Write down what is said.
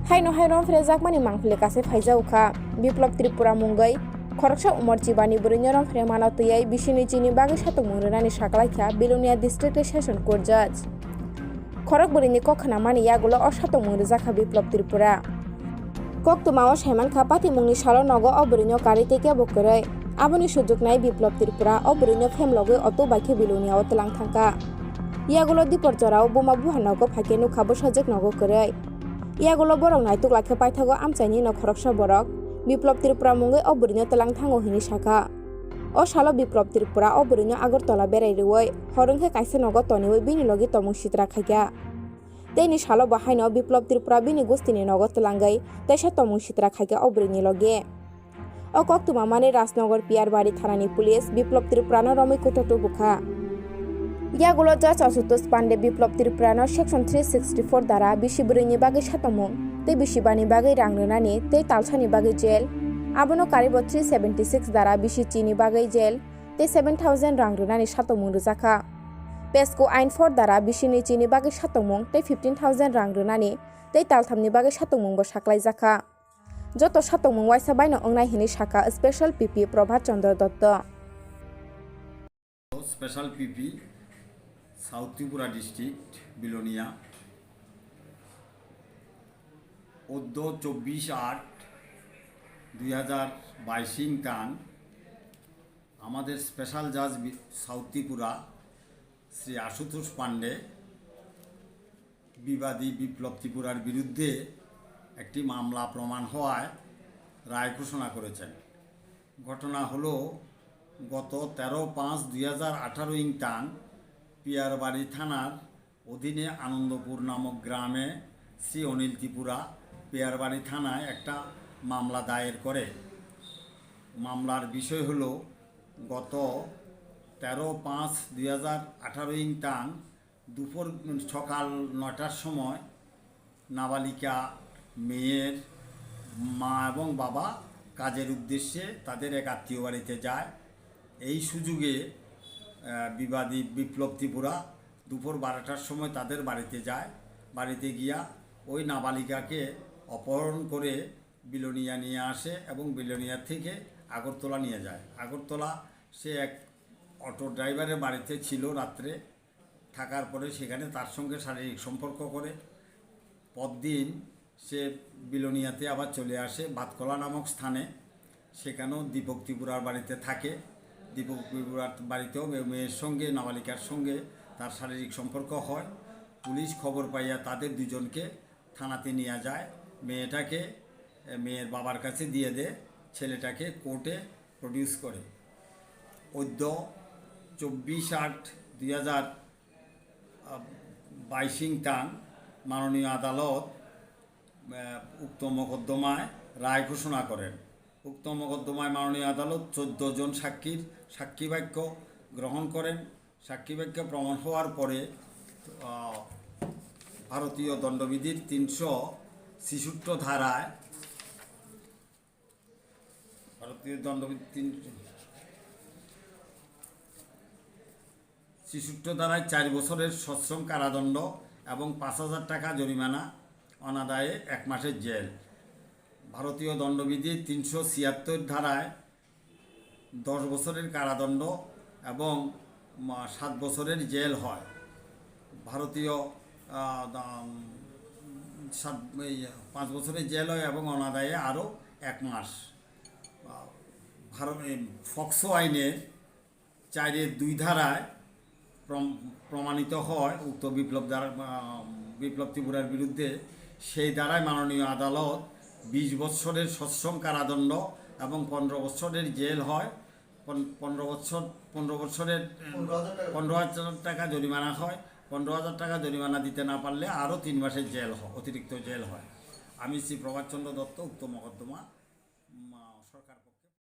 Haino hairon frezak mani mangpile kase phaija ukha biplop Tripura mungai khoroksa umar chibani burinyorom fremana tuyai bisini chini bagi sato mungrani saklaikha Bilonia district session court judge khorok burini kokhana mani yagulo osato mungrjakha biplop Tripura koktuma o saiman kha pati mungni salo nogo oburinyo kari teke bokorai aboni sujog nai biplop Tripura oburinyo femloge auto baikhe Bilonia o tlang thangka yagulo dipor jorao boma buhanogo phake nukhabo sajek nogo korai yagulo borok naituk lakhe paithago amchaini no khoroksa borok biplop Tripura mungai oburinyo telang thango hini saka o salo biplop Tripura oburinyo Agartala berai rewoi horongkhe kaisa nogo toniwoi bini logi tomung sitra khaikya teini salo bahaino biplop Tripura bini gostini nogo telangai teisa tomung sitra khaikya oburini loge o koktuma mani Rajnagar Piyarbari thanani police biplop Tripura no romoi kutoto bukha yagulo judge Ashutosh Pandey biplop Tripura no section 364 dara bisi burini bagi satomung te bisi bani bagi rangrenani te talsani bagi jail abono karibo 376 dara bisi chini bagi jail te 7000 rangrenani satomung rujaka pesco ain 4 dara bisini chini bagi satomung te 15000 rangrenani te talthamni bagi satomung bo saklaijaka joto satomung waisa baino ongnai hini saka special pp Prabhat Chandra Dotto special pp South Tripura district Bilonia অদ্য 24/8/2022 টান আমাদের special জাজ south Tripura Shri Ashutosh Pandey বিবাদী বিপ্লব ত্রিপুরার বিরুদ্ধে একটি মামলা প্রমাণ হওয়ায় রায় ঘোষণা করেছেন। ঘটনা হলো গত 13/5/2018 টান পিয়ারবাড়ি থানার অধীনে আনন্দপুর নামক গ্রামে শ্রী অনিল ত্রিপুরা পিয়ারবাড়ি থানায় একটা মামলা দায়ের করে। মামলার বিষয় হলো গত 13/5/2018 টান দুপুর সকাল 9টার সময় নাবালিকা মেয়ের মা এবং বাবা কাজের উদ্দেশ্যে তাদের এক আত্মীয় বাড়িতে যায়। এই সুযোগে বিবাদী বিপ্লব ত্রিপুরা দুপুর 12টার সময় তাদের বাড়িতে যায়। বাড়িতে গিয়া ওই নাবালিকাকে অপহরণ করে বিলোনিয়া নিয়ে আসে এবং বিলোনিয়া থেকে আগরতলা নিয়ে যায়। আগরতলা সে এক অটো ড্রাইভারের বাড়িতে ছিল রাত্রে থাকার পরে সেখানে তার সঙ্গে শারীরিক সম্পর্ক করে পরদিন সে বিলোনিয়াতে আবার চলে আসে ভাতকলা নামক স্থানে। সেখানেও দীপক ত্রিপুরার বাড়িতে থাকে। দীপক ত্রিপুরার বাড়িতেও মেয়ের সঙ্গে নাবালিকার সঙ্গে তার শারীরিক সম্পর্ক হয়। পুলিশ খবর পাইয়া তাদের দুজনকে থানাতে নিয়ে যায়। মেয়েটাকে মেয়ের বাবার কাছে দিয়ে দেয়, ছেলেটাকে কোর্টে প্রডিউস করে। অদ্য 24/8/2022 টান মাননীয় আদালত উক্ত মোকদ্দমায় রায় ঘোষণা করেন। উক্ত মোকদ্দমায় মাননীয় আদালত 14 জন সাক্ষীর সাক্ষী বাক্য গ্রহণ করেন। সাক্ষী বাক্য প্রমাণ হওয়ার পরে ভারতীয় দণ্ডবিধির 366 ধারায় ভারতীয় দণ্ডবিধি 366 ধারায় 4 বছরের সশ্রম কারাদণ্ড এবং 5000 টাকা জরিমানা অনাদায়ে 1 মাসের জেল। ভারতীয় দণ্ডবিধির 376 ধারায় 10 বছরের কারাদণ্ড এবং 7 বছরের জেল হয়। ভারতীয় 5 বছরের জেল হয় এবং অনাদায়ে আরও 1 মাস। ফক্সো আইনের 4(2) ধারায় প্রমাণিত হয় উক্ত বিপ্লব ত্রিপুরার বিরুদ্ধে। সেই ধারায় মাননীয় আদালত 20 বছরের সশ্রম কারাদণ্ড এবং 15 বছরের জেল হয়। 15 হাজার টাকা জরিমানা হয়। 15,000 টাকা জরিমানা দিতে না পারলে আরও 3 মাসের জেল হয়, অতিরিক্ত জেল হয়। আমি শ্রী প্রভাত চন্দ্র দত্ত উক্ত মোকদ্দমা